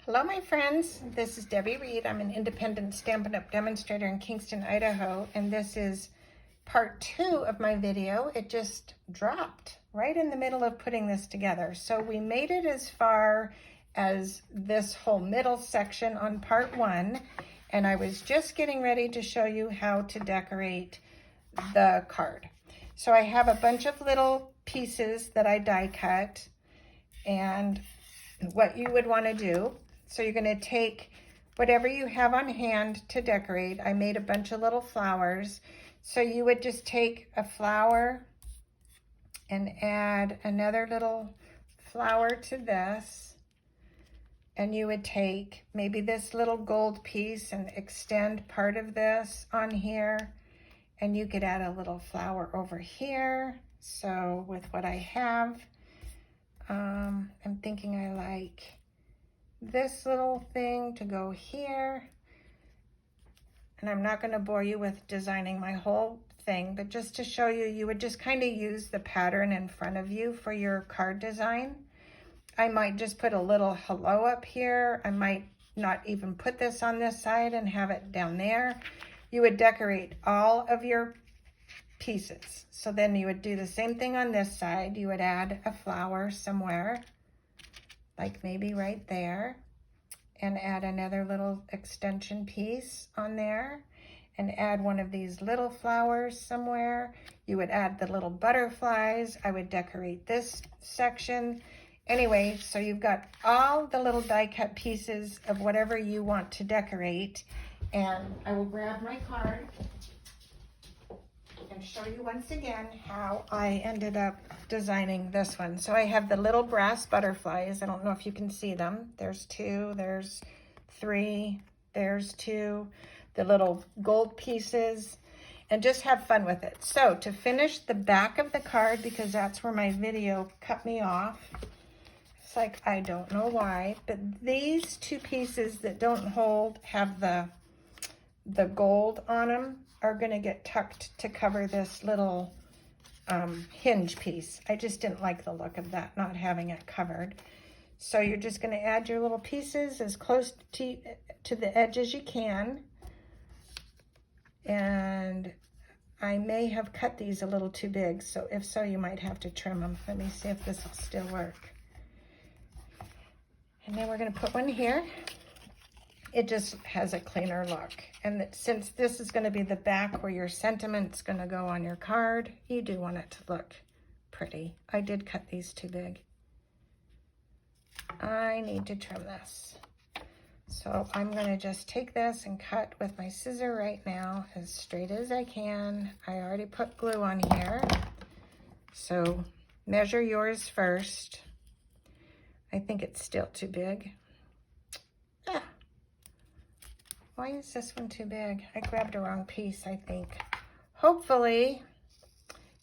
Hello, my friends. This is Debbie Reed. I'm an independent Stampin' Up! Demonstrator in Kingston, Idaho, and this is part 2 of my video. It just dropped right in the middle of putting this together. So we made it as far as this whole middle section on part 1, and I was just getting ready to show you how to decorate the card. So I have a bunch of little pieces that I die cut, and what you would want to do, so you're going to take whatever you have on hand to decorate. I made a bunch of little flowers. So you would just take a flower and add another little flower to this. And you would take maybe this little gold piece and extend part of this on here. And you could add a little flower over here. So with what I have, I'm thinking I like this little thing to go here. And I'm not going to bore you with designing my whole thing, but just to show you, you would just kind of use the pattern in front of you for your card design. I might just put a little hello up here. I might not even put this on this side and have it down there. You would decorate all of your pieces. So then you would do the same thing on this side. You would add a flower somewhere, like maybe right there, and add another little extension piece on there, and add one of these little flowers somewhere. You would add the little butterflies. I would decorate this section. Anyway, so you've got all the little die cut pieces of whatever you want to decorate, and I will grab my card and show you once again how I ended up designing this one. So I have the little brass butterflies. I don't know if you can see them. There's 2, there's 3, there's 2, the little gold pieces, and just have fun with it. So to finish the back of the card, because that's where my video cut me off, it's like, I don't know why, but these 2 pieces that don't hold have the gold on them are going to get tucked to cover this little hinge piece. I just didn't like the look of that, not having it covered. So you're just going to add your little pieces as close to the edge as you can. And I may have cut these a little too big, so if so, you might have to trim them. Let me see if this will still work. And then we're going to put one here. It just has a cleaner look. And since this is going to be the back where your sentiment's going to go on your card, you do want it to look pretty. I did cut these too big. I need to trim this. So I'm going to just take this and cut with my scissor right now as straight as I can. I already put glue on here. So measure yours first. I think it's still too big. Why is this one too big? I grabbed the wrong piece, I think. Hopefully,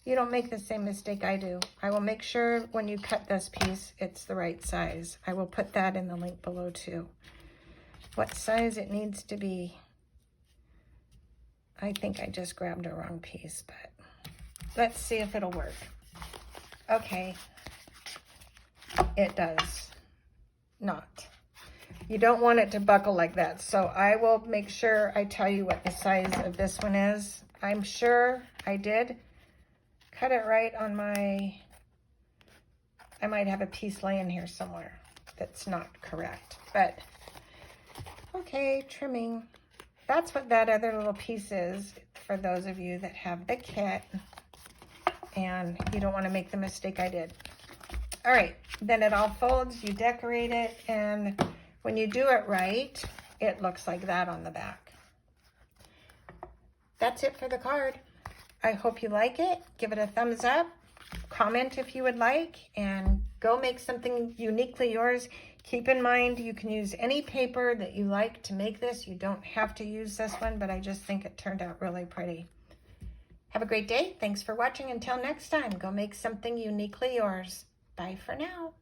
you don't make the same mistake I do. I will make sure when you cut this piece, it's the right size. I will put that in the link below too. What size it needs to be. I think I just grabbed a wrong piece, but let's see if it'll work. Okay, it does not. You don't want it to buckle like that. So I will make sure I tell you what the size of this one is. I'm sure I did cut it right on my, I might have a piece laying here somewhere that's not correct, but okay, trimming. That's what that other little piece is for those of you that have the kit and you don't want to make the mistake I did. All right, then it all folds, you decorate it, and when you do it right, it looks like that on the back. That's it for the card. I hope you like it. Give it a thumbs up. Comment if you would like, and go make something uniquely yours. Keep in mind, you can use any paper that you like to make this. You don't have to use this one, but I just think it turned out really pretty. Have a great day. Thanks for watching. Until next time, go make something uniquely yours. Bye for now.